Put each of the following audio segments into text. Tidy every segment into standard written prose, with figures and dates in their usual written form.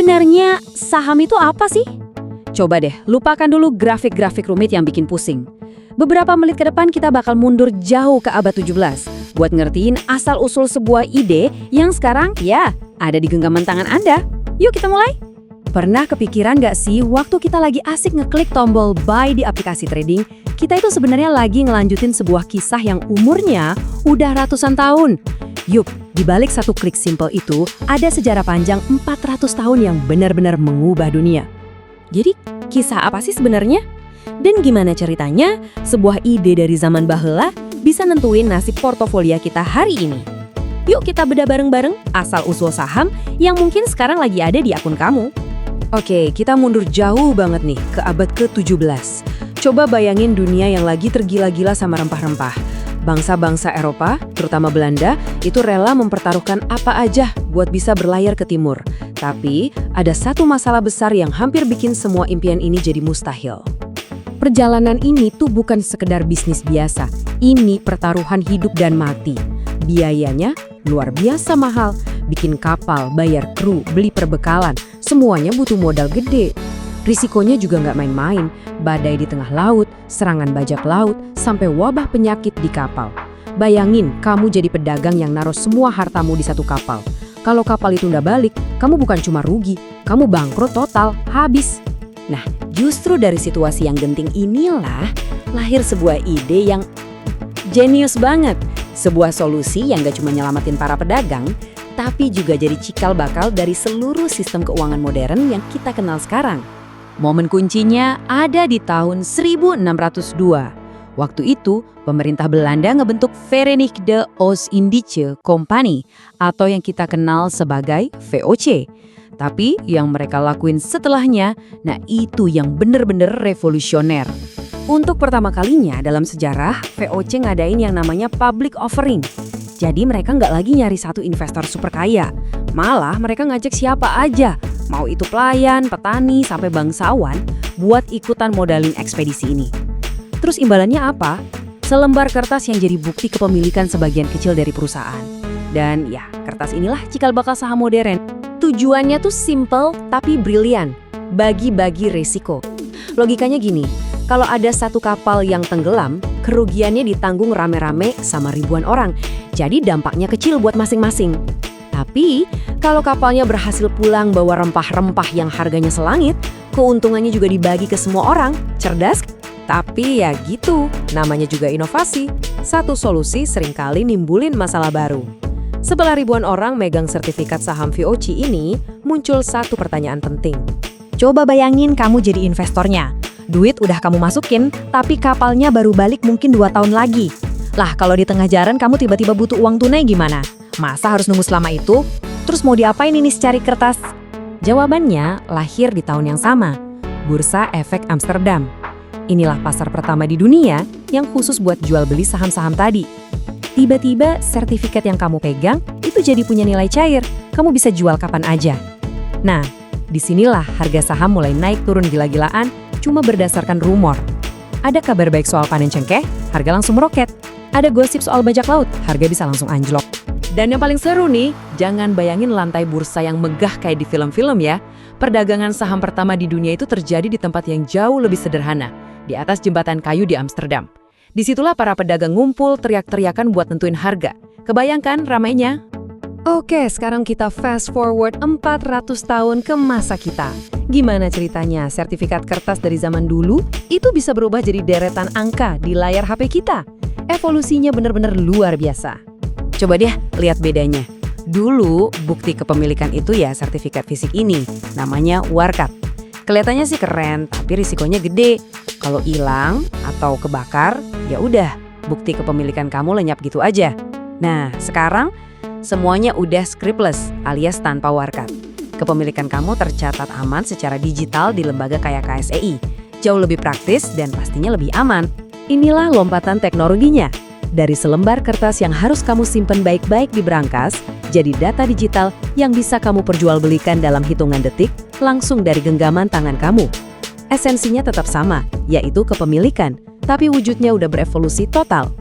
Sebenarnya saham itu apa sih? Coba deh, lupakan dulu grafik-grafik rumit yang bikin pusing. Beberapa menit ke depan kita bakal mundur jauh ke abad 17 buat ngertiin asal-usul sebuah ide yang sekarang ya ada di genggaman tangan Anda. Yuk kita mulai. Pernah kepikiran nggak sih waktu kita lagi asik ngeklik tombol buy di aplikasi trading, kita itu sebenarnya lagi ngelanjutin sebuah kisah yang umurnya udah ratusan tahun. Yup, di balik satu klik simple itu ada sejarah panjang 400 tahun yang benar-benar mengubah dunia. Jadi, kisah apa sih sebenarnya? Dan gimana ceritanya sebuah ide dari zaman bahela bisa nentuin nasib portofolio kita hari ini? Yuk kita bedah bareng-bareng asal-usul saham yang mungkin sekarang lagi ada di akun kamu. Oke, kita mundur jauh banget nih ke abad ke-17. Coba bayangin dunia yang lagi tergila-gila sama rempah-rempah. Bangsa-bangsa Eropa, terutama Belanda, itu rela mempertaruhkan apa aja buat bisa berlayar ke timur. Tapi, ada satu masalah besar yang hampir bikin semua impian ini jadi mustahil. Perjalanan ini tuh bukan sekedar bisnis biasa. Ini pertaruhan hidup dan mati. Biayanya luar biasa mahal. Bikin kapal, bayar kru, beli perbekalan, semuanya butuh modal gede. Risikonya juga nggak main-main, badai di tengah laut, serangan bajak laut, sampai wabah penyakit di kapal. Bayangin kamu jadi pedagang yang naruh semua hartamu di satu kapal. Kalau kapal itu nggak balik, kamu bukan cuma rugi, kamu bangkrut total, habis. Nah, justru dari situasi yang genting inilah lahir sebuah ide yang jenius banget. Sebuah solusi yang nggak cuma nyelamatin para pedagang, tapi juga jadi cikal bakal dari seluruh sistem keuangan modern yang kita kenal sekarang. Momen kuncinya ada di tahun 1602. Waktu itu, pemerintah Belanda ngebentuk Verenigde Oost-Indische Compagnie atau yang kita kenal sebagai VOC. Tapi yang mereka lakuin setelahnya, nah itu yang bener-bener revolusioner. Untuk pertama kalinya dalam sejarah, VOC ngadain yang namanya public offering. Jadi mereka nggak lagi nyari satu investor super kaya. Malah mereka ngajak siapa aja, mau itu pelayan, petani, sampai bangsawan, buat ikutan modalin ekspedisi ini. Terus imbalannya apa? Selembar kertas yang jadi bukti kepemilikan sebagian kecil dari perusahaan. Dan ya, kertas inilah cikal bakal saham modern. Tujuannya tuh simple tapi brilian, bagi-bagi resiko. Logikanya gini, kalau ada satu kapal yang tenggelam, kerugiannya ditanggung rame-rame sama ribuan orang. Jadi dampaknya kecil buat masing-masing. Tapi, kalau kapalnya berhasil pulang bawa rempah-rempah yang harganya selangit, keuntungannya juga dibagi ke semua orang. Cerdas? Tapi ya gitu, namanya juga inovasi. Satu solusi seringkali nimbulin masalah baru. Setelah ribuan orang megang sertifikat saham VOC ini, muncul satu pertanyaan penting. Coba bayangin kamu jadi investornya. Duit udah kamu masukin, tapi kapalnya baru balik mungkin 2 tahun lagi. Lah, kalau di tengah jalan kamu tiba-tiba butuh uang tunai gimana? Masa harus nunggu selama itu? Terus mau diapain ini secari kertas? Jawabannya lahir di tahun yang sama, Bursa Efek Amsterdam. Inilah pasar pertama di dunia yang khusus buat jual beli saham-saham tadi. Tiba-tiba sertifikat yang kamu pegang itu jadi punya nilai cair, kamu bisa jual kapan aja. Nah, disinilah harga saham mulai naik turun gila-gilaan cuma berdasarkan rumor. Ada kabar baik soal panen cengkeh, harga langsung meroket. Ada gosip soal bajak laut, harga bisa langsung anjlok. Dan yang paling seru nih, jangan bayangin lantai bursa yang megah kayak di film-film ya. Perdagangan saham pertama di dunia itu terjadi di tempat yang jauh lebih sederhana, di atas jembatan kayu di Amsterdam. Disitulah para pedagang ngumpul teriak-teriakan buat nentuin harga. Kebayangkan ramainya? Oke, sekarang kita fast forward 400 tahun ke masa kita. Gimana ceritanya sertifikat kertas dari zaman dulu itu bisa berubah jadi deretan angka di layar HP kita? Evolusinya benar-benar luar biasa. Coba deh lihat bedanya. Dulu bukti kepemilikan itu ya sertifikat fisik ini, namanya warkat. Kelihatannya sih keren, tapi risikonya gede. Kalau hilang atau kebakar, ya udah, bukti kepemilikan kamu lenyap gitu aja. Nah, sekarang semuanya udah scriptless alias tanpa warkat. Kepemilikan kamu tercatat aman secara digital di lembaga kayak KSEI. Jauh lebih praktis dan pastinya lebih aman. Inilah lompatan teknologinya. Dari selembar kertas yang harus kamu simpen baik-baik di berangkas, jadi data digital yang bisa kamu perjualbelikan dalam hitungan detik langsung dari genggaman tangan kamu. Esensinya tetap sama, yaitu kepemilikan, tapi wujudnya udah berevolusi total.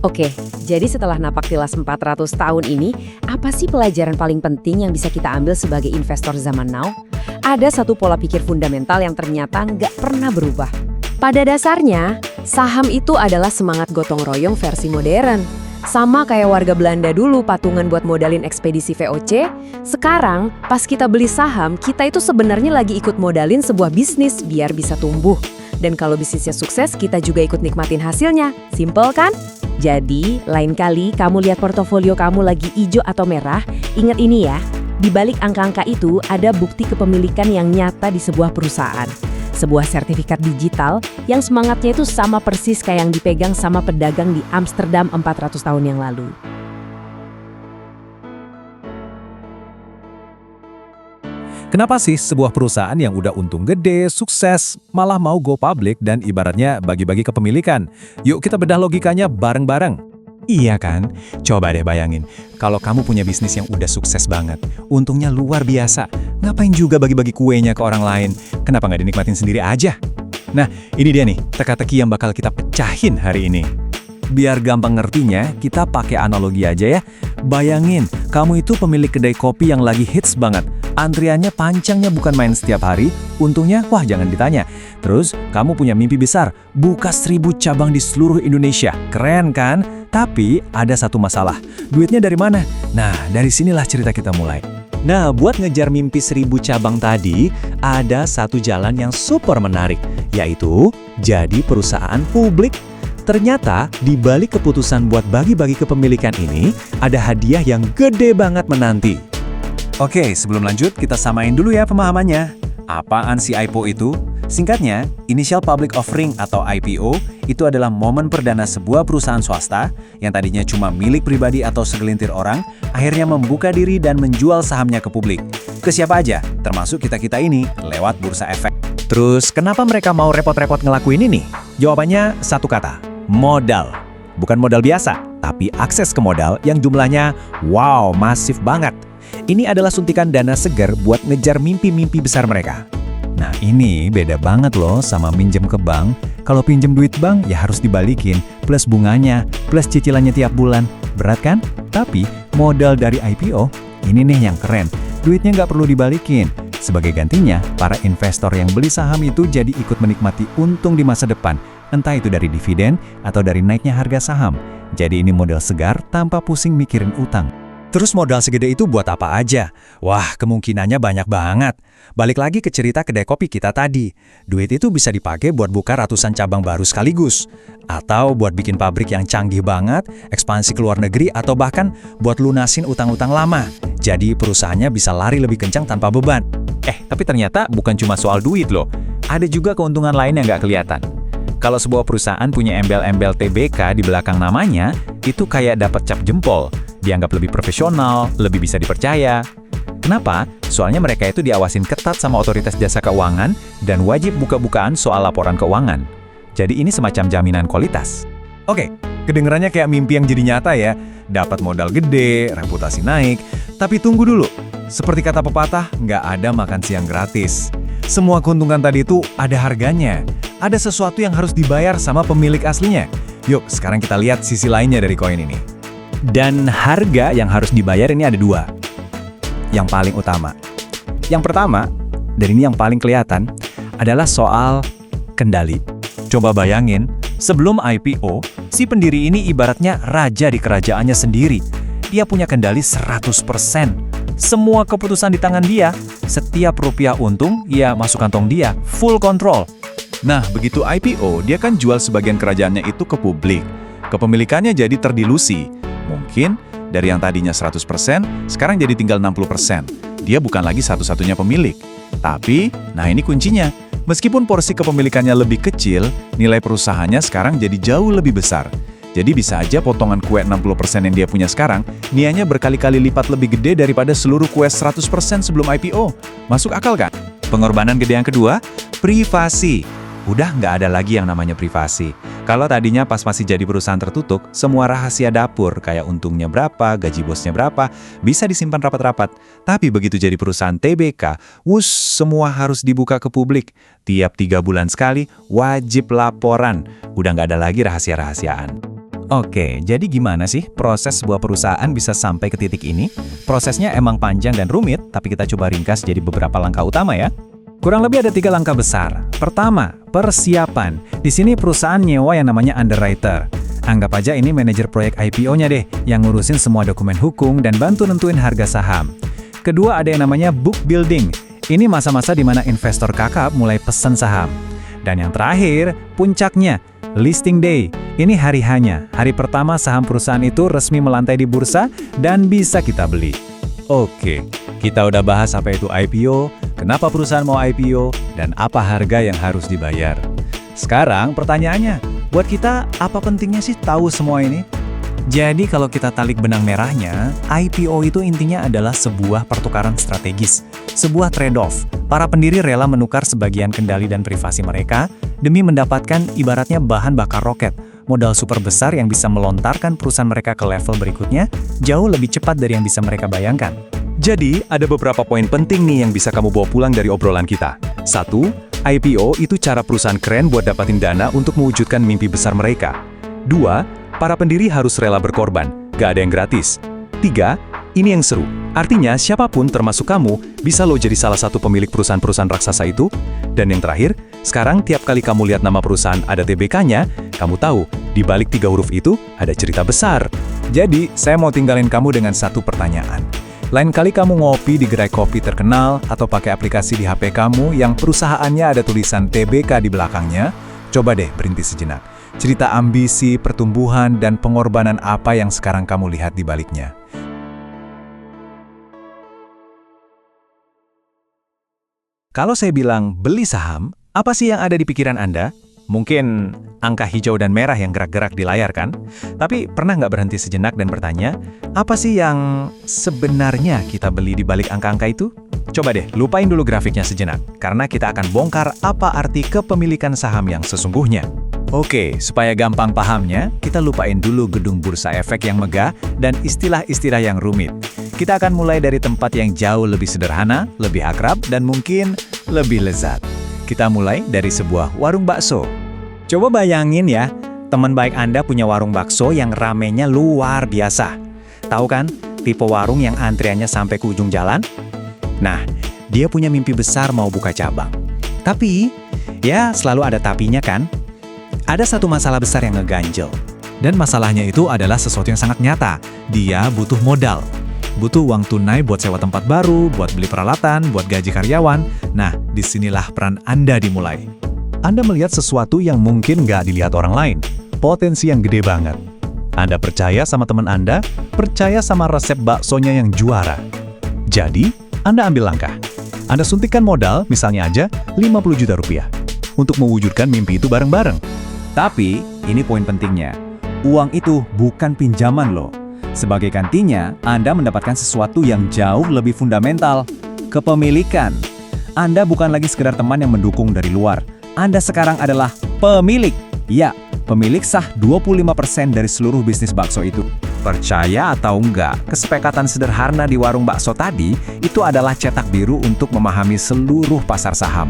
Oke, jadi setelah napak tilas 400 tahun ini, apa sih pelajaran paling penting yang bisa kita ambil sebagai investor zaman now? Ada satu pola pikir fundamental yang ternyata nggak pernah berubah. Pada dasarnya, saham itu adalah semangat gotong royong versi modern. Sama kayak warga Belanda dulu patungan buat modalin ekspedisi VOC, sekarang pas kita beli saham, kita itu sebenarnya lagi ikut modalin sebuah bisnis biar bisa tumbuh. Dan kalau bisnisnya sukses, kita juga ikut nikmatin hasilnya. Simple kan? Jadi, lain kali kamu lihat portofolio kamu lagi hijau atau merah, ingat ini ya, di balik angka-angka itu ada bukti kepemilikan yang nyata di sebuah perusahaan. Sebuah sertifikat digital yang semangatnya itu sama persis kayak yang dipegang sama pedagang di Amsterdam 400 tahun yang lalu. Kenapa sih sebuah perusahaan yang udah untung gede, sukses, malah mau go public dan ibaratnya bagi-bagi kepemilikan? Yuk kita bedah logikanya bareng-bareng. Iya kan? Coba deh bayangin, kalau kamu punya bisnis yang udah sukses banget, untungnya luar biasa, ngapain juga bagi-bagi kuenya ke orang lain? Kenapa nggak dinikmatin sendiri aja? Nah, ini dia nih, teka-teki yang bakal kita pecahin hari ini. Biar gampang ngertinya, kita pakai analogi aja ya. Bayangin, kamu itu pemilik kedai kopi yang lagi hits banget. Antriannya panjangnya bukan main setiap hari, untungnya wah jangan ditanya. Terus, kamu punya mimpi besar, buka 1000 cabang di seluruh Indonesia. Keren kan? Tapi ada satu masalah, duitnya dari mana? Nah, dari sinilah cerita kita mulai. Nah, buat ngejar mimpi 1000 cabang tadi, ada satu jalan yang super menarik, yaitu jadi perusahaan publik. Ternyata, di balik keputusan buat bagi-bagi kepemilikan ini, ada hadiah yang gede banget menanti. Oke, sebelum lanjut, kita samain dulu ya pemahamannya. Apaan sih IPO itu? Singkatnya, Initial Public Offering atau IPO itu adalah momen perdana sebuah perusahaan swasta yang tadinya cuma milik pribadi atau segelintir orang, akhirnya membuka diri dan menjual sahamnya ke publik. Ke siapa aja, termasuk kita-kita ini, lewat bursa efek. Terus, kenapa mereka mau repot-repot ngelakuin ini? Jawabannya satu kata, modal. Bukan modal biasa, tapi akses ke modal yang jumlahnya, wow, masif banget. Ini adalah suntikan dana segar buat ngejar mimpi-mimpi besar mereka. Nah ini beda banget loh sama minjem ke bank. Kalau pinjem duit bank ya harus dibalikin, plus bunganya, plus cicilannya tiap bulan. Berat kan? Tapi modal dari IPO, ini nih yang keren. Duitnya nggak perlu dibalikin. Sebagai gantinya, para investor yang beli saham itu jadi ikut menikmati untung di masa depan. Entah itu dari dividen atau dari naiknya harga saham. Jadi ini modal segar tanpa pusing mikirin utang. Terus modal segede itu buat apa aja? Wah, kemungkinannya banyak banget. Balik lagi ke cerita kedai kopi kita tadi. Duit itu bisa dipakai buat buka ratusan cabang baru sekaligus. Atau buat bikin pabrik yang canggih banget, ekspansi ke luar negeri, atau bahkan buat lunasin utang-utang lama. Jadi perusahaannya bisa lari lebih kencang tanpa beban. Tapi ternyata bukan cuma soal duit loh. Ada juga keuntungan lain yang nggak kelihatan. Kalau sebuah perusahaan punya embel-embel TBK di belakang namanya, itu kayak dapat cap jempol. Dianggap lebih profesional, lebih bisa dipercaya. Kenapa? Soalnya mereka itu diawasin ketat sama otoritas jasa keuangan dan wajib buka-bukaan soal laporan keuangan. Jadi ini semacam jaminan kualitas. Oke, kedengerannya kayak mimpi yang jadi nyata ya. Dapat modal gede, reputasi naik. Tapi tunggu dulu. Seperti kata pepatah, nggak ada makan siang gratis. Semua keuntungan tadi itu ada harganya. Ada sesuatu yang harus dibayar sama pemilik aslinya. Yuk, sekarang kita lihat sisi lainnya dari koin ini. Dan harga yang harus dibayar ini ada dua. Yang paling utama. Yang pertama, dan ini yang paling kelihatan, adalah soal kendali. Coba bayangin, sebelum IPO, si pendiri ini ibaratnya raja di kerajaannya sendiri. Dia punya kendali 100%. Semua keputusan di tangan dia. Setiap rupiah untung, ya masuk kantong dia. Full control. Nah, begitu IPO, dia kan jual sebagian kerajaannya itu ke publik. Kepemilikannya jadi terdilusi. Mungkin dari yang tadinya 100%, sekarang jadi tinggal 60%. Dia bukan lagi satu-satunya pemilik. Tapi, nah ini kuncinya. Meskipun porsi kepemilikannya lebih kecil, nilai perusahaannya sekarang jadi jauh lebih besar. Jadi bisa aja potongan kue 60% yang dia punya sekarang, nilainya berkali-kali lipat lebih gede daripada seluruh kue 100% sebelum IPO. Masuk akal kan? Pengorbanan gede yang kedua, privasi. Udah nggak ada lagi yang namanya privasi. Kalau tadinya pas masih jadi perusahaan tertutup, semua rahasia dapur, kayak untungnya berapa, gaji bosnya berapa, bisa disimpan rapat-rapat. Tapi begitu jadi perusahaan TBK, semua harus dibuka ke publik. Tiap 3 bulan sekali, wajib laporan. Udah nggak ada lagi rahasia-rahasiaan. Oke, jadi gimana sih proses sebuah perusahaan bisa sampai ke titik ini? Prosesnya emang panjang dan rumit, tapi kita coba ringkas jadi beberapa langkah utama ya. Kurang lebih ada 3 langkah besar. Pertama, persiapan. Di sini perusahaan nyewa yang namanya underwriter. Anggap aja ini manajer proyek IPO-nya deh, yang ngurusin semua dokumen hukum dan bantu nentuin harga saham. Kedua, ada yang namanya book building. Ini masa-masa di mana investor kakap mulai pesan saham. Dan yang terakhir, puncaknya, listing day. Ini hari hanya. Hari pertama saham perusahaan itu resmi melantai di bursa dan bisa kita beli. Oke, kita udah bahas apa itu IPO, kenapa perusahaan mau IPO, dan apa harga yang harus dibayar. Sekarang pertanyaannya, buat kita apa pentingnya sih tahu semua ini? Jadi kalau kita tarik benang merahnya, IPO itu intinya adalah sebuah pertukaran strategis, sebuah trade-off. Para pendiri rela menukar sebagian kendali dan privasi mereka demi mendapatkan ibaratnya bahan bakar roket, modal super besar yang bisa melontarkan perusahaan mereka ke level berikutnya jauh lebih cepat dari yang bisa mereka bayangkan. Jadi, ada beberapa poin penting nih yang bisa kamu bawa pulang dari obrolan kita. 1. IPO itu cara perusahaan keren buat dapatin dana untuk mewujudkan mimpi besar mereka. 2. Para pendiri harus rela berkorban, gak ada yang gratis. 3. Ini yang seru. Artinya, siapapun termasuk kamu bisa lo jadi salah satu pemilik perusahaan-perusahaan raksasa itu. Dan yang terakhir, sekarang tiap kali kamu lihat nama perusahaan ada TBK-nya, kamu tahu, di balik 3 huruf itu ada cerita besar. Jadi, saya mau tinggalin kamu dengan satu pertanyaan. Lain kali kamu ngopi di gerai kopi terkenal atau pakai aplikasi di HP kamu yang perusahaannya ada tulisan TBK di belakangnya, coba deh berhenti sejenak. Cerita ambisi, pertumbuhan, dan pengorbanan apa yang sekarang kamu lihat di baliknya. Kalau saya bilang beli saham, apa sih yang ada di pikiran Anda? Mungkin angka hijau dan merah yang gerak-gerak di layar kan? Tapi pernah nggak berhenti sejenak dan bertanya, apa sih yang sebenarnya kita beli di balik angka-angka itu? Coba deh, lupain dulu grafiknya sejenak, karena kita akan bongkar apa arti kepemilikan saham yang sesungguhnya. Oke, supaya gampang pahamnya, kita lupain dulu gedung bursa efek yang megah dan istilah-istilah yang rumit. Kita akan mulai dari tempat yang jauh lebih sederhana, lebih akrab, dan mungkin lebih lezat. Kita mulai dari sebuah warung bakso. Coba bayangin ya, teman baik Anda punya warung bakso yang ramenya luar biasa. Tahu kan, tipe warung yang antriannya sampai ke ujung jalan? Nah, dia punya mimpi besar mau buka cabang. Tapi, ya selalu ada tapinya kan? Ada satu masalah besar yang ngeganjel. Dan masalahnya itu adalah sesuatu yang sangat nyata. Dia butuh modal. Butuh uang tunai buat sewa tempat baru, buat beli peralatan, buat gaji karyawan. Nah, disinilah peran Anda dimulai. Anda melihat sesuatu yang mungkin nggak dilihat orang lain. Potensi yang gede banget. Anda percaya sama teman Anda, percaya sama resep baksonya yang juara. Jadi, Anda ambil langkah. Anda suntikkan modal, misalnya aja 50 juta rupiah. Untuk mewujudkan mimpi itu bareng-bareng. Tapi, ini poin pentingnya. Uang itu bukan pinjaman loh. Sebagai gantinya, Anda mendapatkan sesuatu yang jauh lebih fundamental. Kepemilikan. Anda bukan lagi sekedar teman yang mendukung dari luar. Anda sekarang adalah pemilik. Ya, pemilik sah 25% dari seluruh bisnis bakso itu. Percaya atau enggak, kesepakatan sederhana di warung bakso tadi itu adalah cetak biru untuk memahami seluruh pasar saham.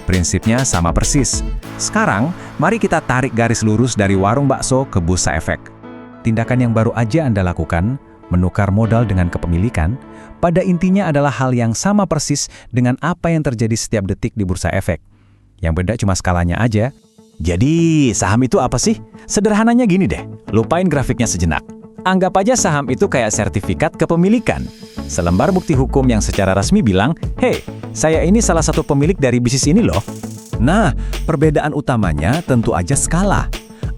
Prinsipnya sama persis. Sekarang, mari kita tarik garis lurus dari warung bakso ke bursa efek. Tindakan yang baru aja Anda lakukan, menukar modal dengan kepemilikan, pada intinya adalah hal yang sama persis dengan apa yang terjadi setiap detik di bursa efek. Yang beda cuma skalanya aja. Jadi, saham itu apa sih? Sederhananya gini deh, lupain grafiknya sejenak. Anggap aja saham itu kayak sertifikat kepemilikan. Selembar bukti hukum yang secara resmi bilang, "Hei, saya ini salah satu pemilik dari bisnis ini loh." Nah, perbedaan utamanya tentu aja skala.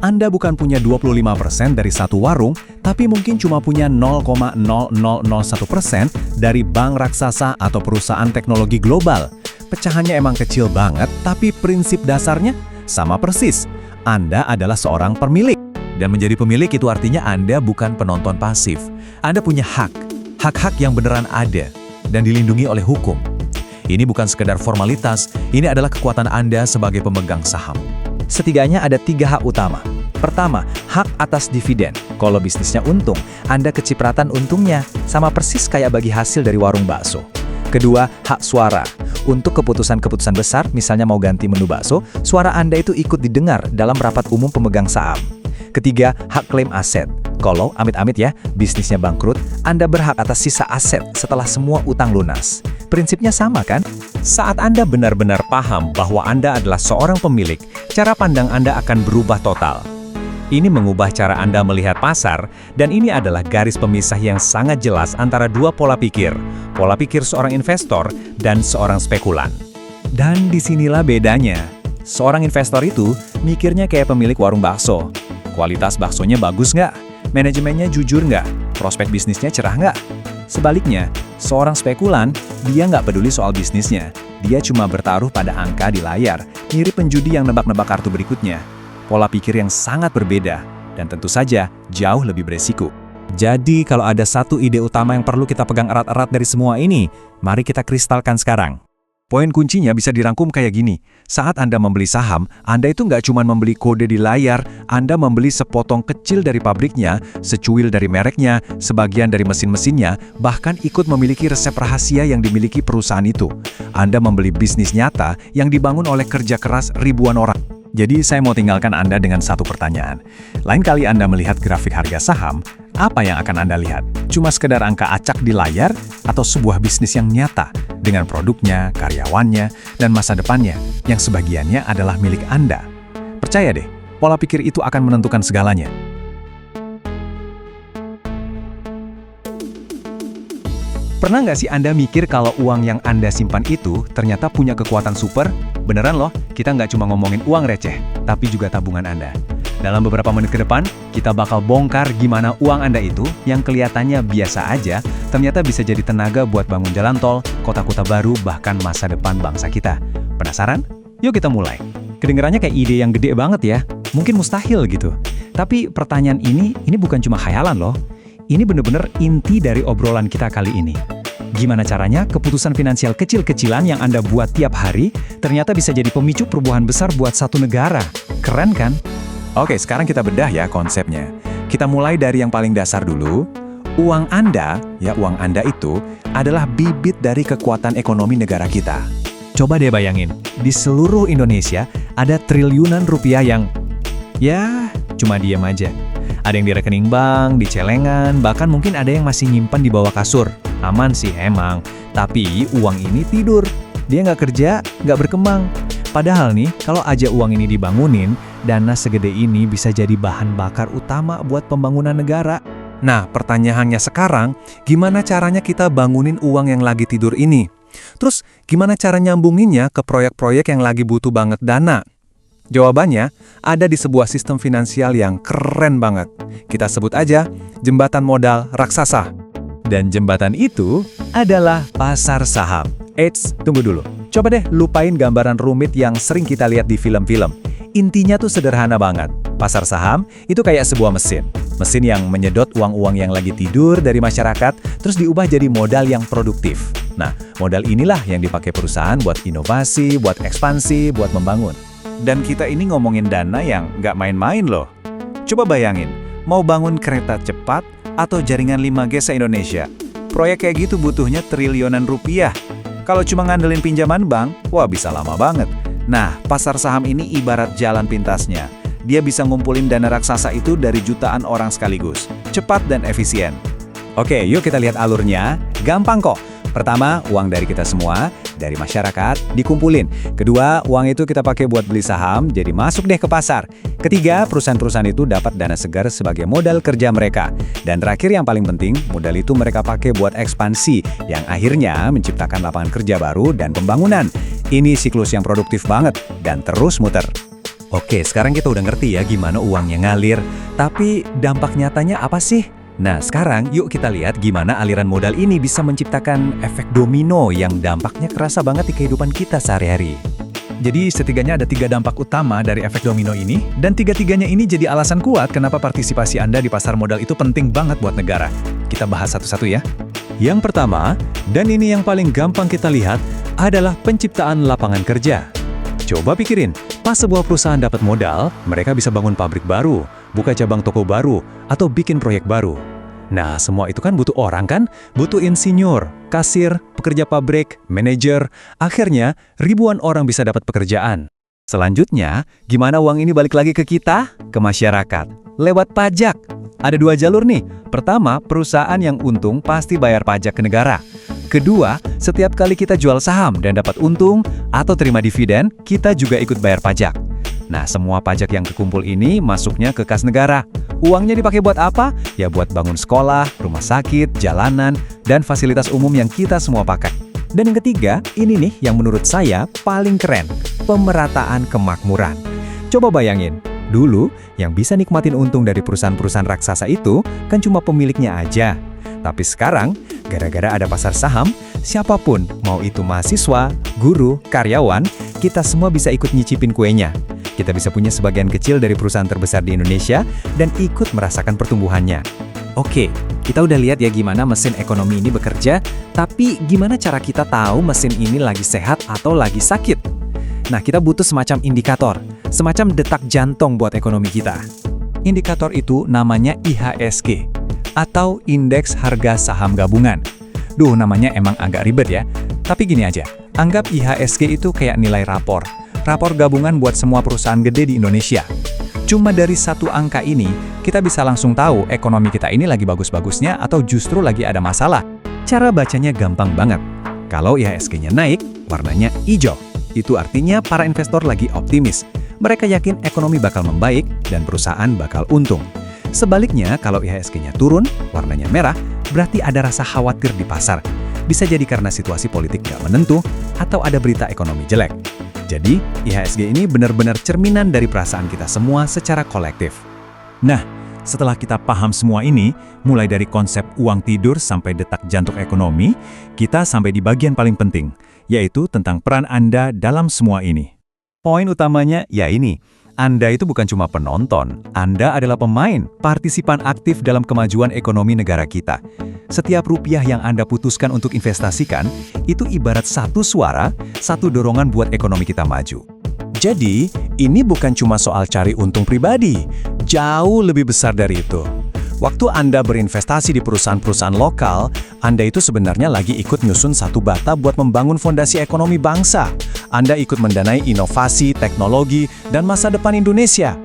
Anda bukan punya 25% dari satu warung, tapi mungkin cuma punya 0,0001% dari bank raksasa atau perusahaan teknologi global. Pecahannya emang kecil banget, tapi prinsip dasarnya sama persis. Anda adalah seorang pemilik. Dan menjadi pemilik itu artinya Anda bukan penonton pasif. Anda punya hak. Hak-hak yang beneran ada dan dilindungi oleh hukum. Ini bukan sekedar formalitas, ini adalah kekuatan Anda sebagai pemegang saham. Setidaknya ada 3 hak utama. Pertama, hak atas dividen. Kalau bisnisnya untung, Anda kecipratan untungnya, sama persis kayak bagi hasil dari warung bakso. Kedua, hak suara. Untuk keputusan-keputusan besar, misalnya mau ganti menu bakso, suara Anda itu ikut didengar dalam rapat umum pemegang saham. Ketiga, hak klaim aset. Kalau amit-amit ya, bisnisnya bangkrut, Anda berhak atas sisa aset setelah semua utang lunas. Prinsipnya sama kan? Saat Anda benar-benar paham bahwa Anda adalah seorang pemilik, cara pandang Anda akan berubah total. Ini mengubah cara Anda melihat pasar, dan ini adalah garis pemisah yang sangat jelas antara dua pola pikir seorang investor dan seorang spekulan. Dan disinilah bedanya. Seorang investor itu mikirnya kayak pemilik warung bakso. Kualitas baksonya bagus nggak? Manajemennya jujur nggak? Prospek bisnisnya cerah nggak? Sebaliknya, seorang spekulan, dia nggak peduli soal bisnisnya. Dia cuma bertaruh pada angka di layar, mirip penjudi yang nebak-nebak kartu berikutnya. Pola pikir yang sangat berbeda, dan tentu saja jauh lebih beresiko. Jadi kalau ada satu ide utama yang perlu kita pegang erat-erat dari semua ini, mari kita kristalkan sekarang. Poin kuncinya bisa dirangkum kayak gini. Saat Anda membeli saham, Anda itu nggak cuma membeli kode di layar, Anda membeli sepotong kecil dari pabriknya, secuil dari mereknya, sebagian dari mesin-mesinnya, bahkan ikut memiliki resep rahasia yang dimiliki perusahaan itu. Anda membeli bisnis nyata yang dibangun oleh kerja keras ribuan orang. Jadi saya mau tinggalkan Anda dengan satu pertanyaan. Lain kali Anda melihat grafik harga saham, apa yang akan Anda lihat? Cuma sekedar angka acak di layar atau sebuah bisnis yang nyata dengan produknya, karyawannya, dan masa depannya yang sebagiannya adalah milik Anda? Percaya deh, pola pikir itu akan menentukan segalanya. Pernah nggak sih Anda mikir kalau uang yang Anda simpan itu ternyata punya kekuatan super? Beneran loh, kita nggak cuma ngomongin uang receh, tapi juga tabungan Anda. Dalam beberapa menit ke depan, kita bakal bongkar gimana uang Anda itu yang kelihatannya biasa aja, ternyata bisa jadi tenaga buat bangun jalan tol, kota-kota baru, bahkan masa depan bangsa kita. Penasaran? Yuk kita mulai. Kedengarannya kayak ide yang gede banget ya, mungkin mustahil gitu. Tapi pertanyaan ini bukan cuma khayalan loh. Ini bener-bener inti dari obrolan kita kali ini. Gimana caranya keputusan finansial kecil-kecilan yang Anda buat tiap hari ternyata bisa jadi pemicu perubahan besar buat satu negara. Keren kan? Oke, sekarang kita bedah ya konsepnya. Kita mulai dari yang paling dasar dulu. Uang Anda itu adalah bibit dari kekuatan ekonomi negara kita. Coba deh bayangin, di seluruh Indonesia ada triliunan rupiah yang cuma diam aja. Ada yang di rekening bank, di celengan, bahkan mungkin ada yang masih nyimpan di bawah kasur. Aman sih emang, tapi uang ini tidur. Dia nggak kerja, nggak berkembang. Padahal nih, kalau aja uang ini dibangunin, dana segede ini bisa jadi bahan bakar utama buat pembangunan negara. Nah, pertanyaannya sekarang, gimana caranya kita bangunin uang yang lagi tidur ini? Terus, gimana cara nyambunginnya ke proyek-proyek yang lagi butuh banget dana? Jawabannya ada di sebuah sistem finansial yang keren banget. Kita sebut aja jembatan modal raksasa. Dan jembatan itu adalah pasar saham. Eits, tunggu dulu. Coba deh lupain gambaran rumit yang sering kita lihat di film-film. Intinya tuh sederhana banget. Pasar saham itu kayak sebuah mesin. Mesin yang menyedot uang-uang yang lagi tidur dari masyarakat, terus diubah jadi modal yang produktif. Nah, modal inilah yang dipakai perusahaan buat inovasi, buat ekspansi, buat membangun. Dan kita ini ngomongin dana yang nggak main-main loh. Coba bayangin, mau bangun kereta cepat atau jaringan 5G se-Indonesia. Proyek kayak gitu butuhnya triliunan rupiah. Kalau cuma ngandelin pinjaman bank, wah bisa lama banget. Nah, pasar saham ini ibarat jalan pintasnya. Dia bisa ngumpulin dana raksasa itu dari jutaan orang sekaligus. Cepat dan efisien. Oke, yuk kita lihat alurnya. Gampang kok. Pertama, uang dari kita semua, dari masyarakat, dikumpulin. Kedua, uang itu kita pakai buat beli saham, jadi masuk deh ke pasar. Ketiga, perusahaan-perusahaan itu dapat dana segar sebagai modal kerja mereka. Dan terakhir yang paling penting, modal itu mereka pakai buat ekspansi, yang akhirnya menciptakan lapangan kerja baru dan pembangunan. Ini siklus yang produktif banget, dan terus muter. Oke, sekarang kita udah ngerti ya gimana uangnya ngalir. Tapi dampak nyatanya apa sih? Nah, sekarang yuk kita lihat gimana aliran modal ini bisa menciptakan efek domino yang dampaknya kerasa banget di kehidupan kita sehari-hari. Jadi setiganya ada 3 dampak utama dari efek domino ini, dan tiga-tiganya ini jadi alasan kuat kenapa partisipasi Anda di pasar modal itu penting banget buat negara. Kita bahas satu-satu ya. Yang pertama, dan ini yang paling gampang kita lihat, adalah penciptaan lapangan kerja. Coba pikirin, pas sebuah perusahaan dapat modal, mereka bisa bangun pabrik baru, buka cabang toko baru, atau bikin proyek baru. Nah, semua itu kan butuh orang kan? Butuh insinyur, kasir, pekerja pabrik, manajer. Akhirnya, ribuan orang bisa dapat pekerjaan. Selanjutnya, gimana uang ini balik lagi ke kita? Ke masyarakat. Lewat pajak. Ada 2 jalur nih. Pertama, perusahaan yang untung pasti bayar pajak ke negara. Kedua, setiap kali kita jual saham dan dapat untung atau terima dividen, kita juga ikut bayar pajak. Nah, semua pajak yang kekumpul ini masuknya ke kas negara. Uangnya dipakai buat apa? Ya buat bangun sekolah, rumah sakit, jalanan, dan fasilitas umum yang kita semua pakai. Dan yang ketiga, ini nih yang menurut saya paling keren, pemerataan kemakmuran. Coba bayangin, dulu yang bisa nikmatin untung dari perusahaan-perusahaan raksasa itu kan cuma pemiliknya aja. Tapi sekarang, gara-gara ada pasar saham, siapapun, mau itu mahasiswa, guru, karyawan, kita semua bisa ikut nyicipin kuenya. Kita bisa punya sebagian kecil dari perusahaan terbesar di Indonesia dan ikut merasakan pertumbuhannya. Oke, kita udah lihat ya gimana mesin ekonomi ini bekerja, tapi gimana cara kita tahu mesin ini lagi sehat atau lagi sakit? Nah, kita butuh semacam indikator, semacam detak jantung buat ekonomi kita. Indikator itu namanya IHSG, atau Indeks Harga Saham Gabungan. Duh, namanya emang agak ribet ya. Tapi gini aja, anggap IHSG itu kayak nilai rapor gabungan buat semua perusahaan gede di Indonesia. Cuma dari satu angka ini, kita bisa langsung tahu ekonomi kita ini lagi bagus-bagusnya atau justru lagi ada masalah. Cara bacanya gampang banget. Kalau IHSG-nya naik, warnanya hijau. Itu artinya para investor lagi optimis. Mereka yakin ekonomi bakal membaik dan perusahaan bakal untung. Sebaliknya, kalau IHSG-nya turun, warnanya merah, berarti ada rasa khawatir di pasar. Bisa jadi karena situasi politik nggak menentu atau ada berita ekonomi jelek. Jadi, IHSG ini benar-benar cerminan dari perasaan kita semua secara kolektif. Nah, setelah kita paham semua ini, mulai dari konsep uang tidur sampai detak jantung ekonomi, kita sampai di bagian paling penting, yaitu tentang peran Anda dalam semua ini. Poin utamanya ya ini, Anda itu bukan cuma penonton, Anda adalah pemain, partisipan aktif dalam kemajuan ekonomi negara kita. Setiap rupiah yang Anda putuskan untuk investasikan, itu ibarat satu suara, satu dorongan buat ekonomi kita maju. Jadi, ini bukan cuma soal cari untung pribadi, jauh lebih besar dari itu. Waktu Anda berinvestasi di perusahaan-perusahaan lokal, Anda itu sebenarnya lagi ikut nyusun satu bata buat membangun fondasi ekonomi bangsa. Anda ikut mendanai inovasi, teknologi, dan masa depan Indonesia.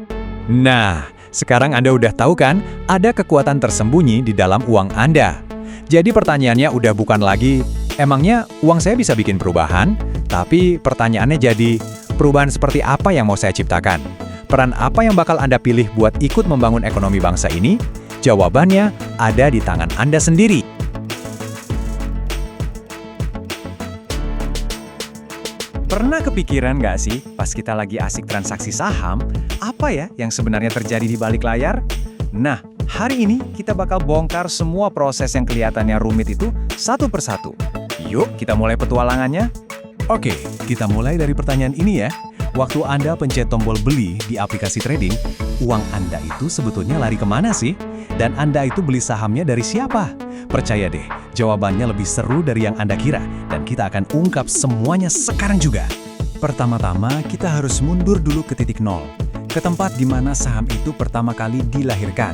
Nah, sekarang Anda udah tahu kan, ada kekuatan tersembunyi di dalam uang Anda. Jadi pertanyaannya udah bukan lagi, emangnya uang saya bisa bikin perubahan? Tapi pertanyaannya jadi, perubahan seperti apa yang mau saya ciptakan? Peran apa yang bakal Anda pilih buat ikut membangun ekonomi bangsa ini? Jawabannya ada di tangan Anda sendiri. Pernah kepikiran nggak sih, pas kita lagi asik transaksi saham, apa ya yang sebenarnya terjadi di balik layar? Nah, hari ini kita bakal bongkar semua proses yang kelihatannya rumit itu satu persatu. Yuk, kita mulai petualangannya. Oke, kita mulai dari pertanyaan ini ya. Waktu Anda pencet tombol beli di aplikasi trading, uang Anda itu sebetulnya lari kemana sih? Dan Anda itu beli sahamnya dari siapa? Percaya deh, jawabannya lebih seru dari yang Anda kira, dan kita akan ungkap semuanya sekarang juga. Pertama-tama, kita harus mundur dulu ke titik nol, ke tempat di mana saham itu pertama kali dilahirkan.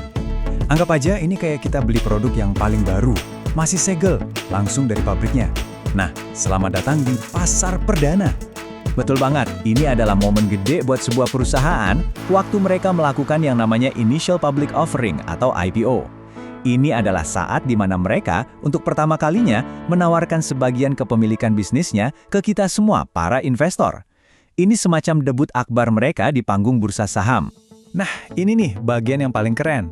Anggap aja ini kayak kita beli produk yang paling baru, masih segel, langsung dari pabriknya. Nah, selamat datang di pasar perdana. Betul banget, ini adalah momen gede buat sebuah perusahaan waktu mereka melakukan yang namanya Initial Public Offering atau IPO. Ini adalah saat di mana mereka untuk pertama kalinya menawarkan sebagian kepemilikan bisnisnya ke kita semua, para investor. Ini semacam debut akbar mereka di panggung bursa saham. Nah, ini nih bagian yang paling keren.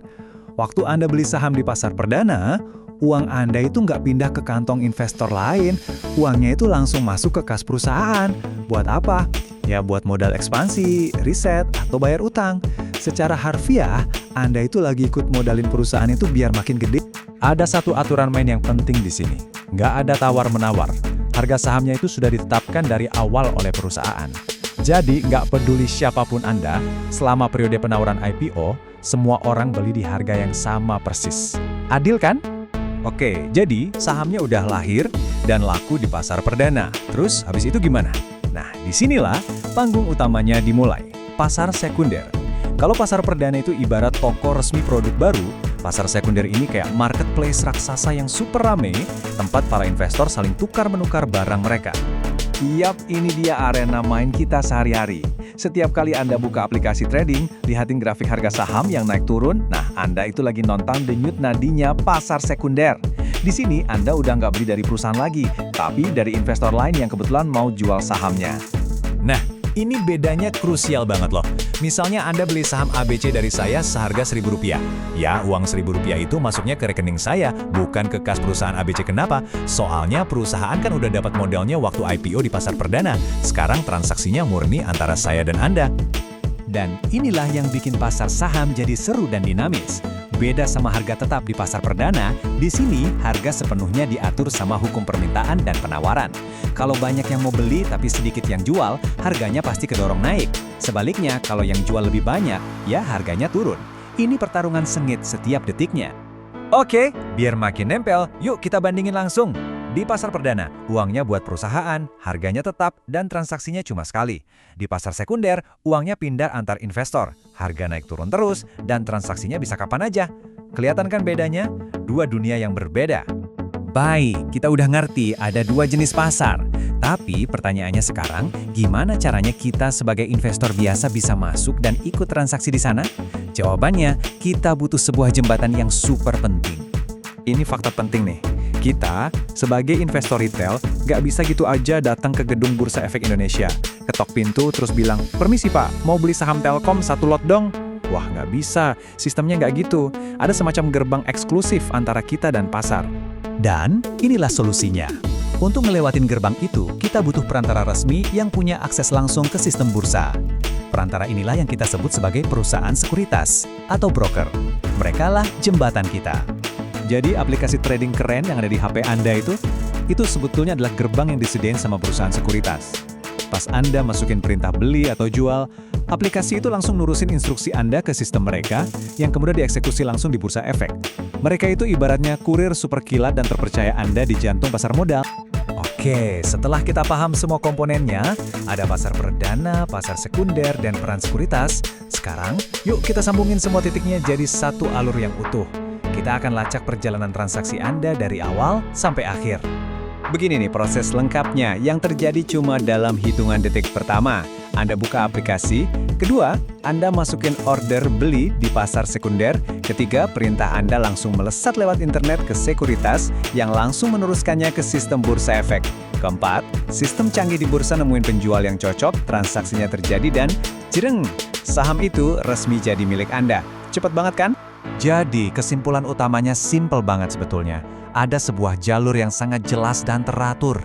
Waktu Anda beli saham di pasar perdana, uang Anda itu nggak pindah ke kantong investor lain. Uangnya itu langsung masuk ke kas perusahaan. Buat apa? Ya buat modal ekspansi, riset, atau bayar utang. Secara harfiah, Anda itu lagi ikut modalin perusahaan itu biar makin gede. Ada satu aturan main yang penting di sini. Nggak ada tawar-menawar. Harga sahamnya itu sudah ditetapkan dari awal oleh perusahaan. Jadi, nggak peduli siapapun Anda, selama periode penawaran IPO, semua orang beli di harga yang sama persis. Adil kan? Oke, jadi sahamnya udah lahir dan laku di pasar perdana. Terus, habis itu gimana? Nah, disinilah panggung utamanya dimulai. Pasar sekunder. Kalau pasar perdana itu ibarat toko resmi produk baru, pasar sekunder ini kayak marketplace raksasa yang super rame, tempat para investor saling tukar-menukar barang mereka. Yap, ini dia arena main kita sehari-hari. Setiap kali Anda buka aplikasi trading, lihatin grafik harga saham yang naik turun, nah Anda itu lagi nonton denyut nadinya pasar sekunder. Di sini Anda udah nggak beli dari perusahaan lagi, tapi dari investor lain yang kebetulan mau jual sahamnya. Nah, ini bedanya krusial banget loh. Misalnya Anda beli saham ABC dari saya seharga Rp1.000. Ya, uang Rp1.000 itu masuknya ke rekening saya, bukan ke kas perusahaan ABC. Kenapa? Soalnya perusahaan kan udah dapat modalnya waktu IPO di pasar perdana. Sekarang transaksinya murni antara saya dan Anda. Dan inilah yang bikin pasar saham jadi seru dan dinamis. Beda sama harga tetap di pasar perdana, di sini harga sepenuhnya diatur sama hukum permintaan dan penawaran. Kalau banyak yang mau beli tapi sedikit yang jual, harganya pasti kedorong naik. Sebaliknya, kalau yang jual lebih banyak, ya harganya turun. Ini pertarungan sengit setiap detiknya. Oke, biar makin nempel, yuk kita bandingin langsung. Di pasar perdana, uangnya buat perusahaan, harganya tetap, dan transaksinya cuma sekali. Di pasar sekunder, uangnya pindah antar investor, harga naik turun terus, dan transaksinya bisa kapan aja. Kelihatan kan bedanya? Dua dunia yang berbeda. Baik, kita udah ngerti ada dua jenis pasar. Tapi pertanyaannya sekarang, gimana caranya kita sebagai investor biasa bisa masuk dan ikut transaksi di sana? Jawabannya, kita butuh sebuah jembatan yang super penting. Ini fakta penting nih. Kita, sebagai investor retail, nggak bisa gitu aja datang ke gedung Bursa Efek Indonesia, ketok pintu terus bilang, "Permisi Pak, mau beli saham Telkom 1 lot dong." Wah, nggak bisa. Sistemnya nggak gitu. Ada semacam gerbang eksklusif antara kita dan pasar. Dan inilah solusinya. Untuk ngelewatin gerbang itu, kita butuh perantara resmi yang punya akses langsung ke sistem bursa. Perantara inilah yang kita sebut sebagai perusahaan sekuritas atau broker. Merekalah jembatan kita. Jadi aplikasi trading keren yang ada di HP Anda itu sebetulnya adalah gerbang yang disediain sama perusahaan sekuritas. Pas Anda masukin perintah beli atau jual, aplikasi itu langsung nurusin instruksi Anda ke sistem mereka yang kemudian dieksekusi langsung di Bursa Efek. Mereka itu ibaratnya kurir super kilat dan terpercaya Anda di jantung pasar modal. Oke, setelah kita paham semua komponennya, ada pasar perdana, pasar sekunder, dan peran sekuritas, sekarang yuk kita sambungin semua titiknya jadi satu alur yang utuh. Kita akan lacak perjalanan transaksi Anda dari awal sampai akhir. Begini nih proses lengkapnya yang terjadi cuma dalam hitungan detik. Pertama, Anda buka aplikasi. Kedua, Anda masukin order beli di pasar sekunder. Ketiga, perintah Anda langsung melesat lewat internet ke sekuritas yang langsung meneruskannya ke sistem Bursa Efek. Keempat, sistem canggih di bursa nemuin penjual yang cocok, transaksinya terjadi dan jereng, saham itu resmi jadi milik Anda. Cepet banget kan? Jadi, kesimpulan utamanya simpel banget sebetulnya. Ada sebuah jalur yang sangat jelas dan teratur.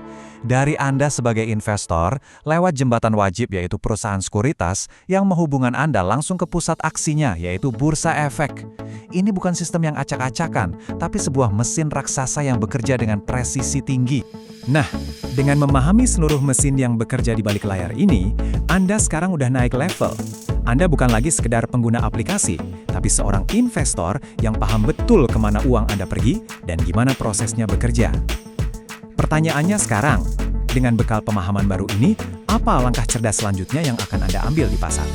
Dari Anda sebagai investor, lewat jembatan wajib yaitu perusahaan sekuritas yang menghubungkan Anda langsung ke pusat aksinya yaitu Bursa Efek. Ini bukan sistem yang acak-acakan, tapi sebuah mesin raksasa yang bekerja dengan presisi tinggi. Nah, dengan memahami seluruh mesin yang bekerja di balik layar ini, Anda sekarang udah naik level. Anda bukan lagi sekedar pengguna aplikasi, tapi seorang investor yang paham betul kemana uang Anda pergi dan gimana prosesnya bekerja. Pertanyaannya sekarang, dengan bekal pemahaman baru ini, apa langkah cerdas selanjutnya yang akan Anda ambil di pasar?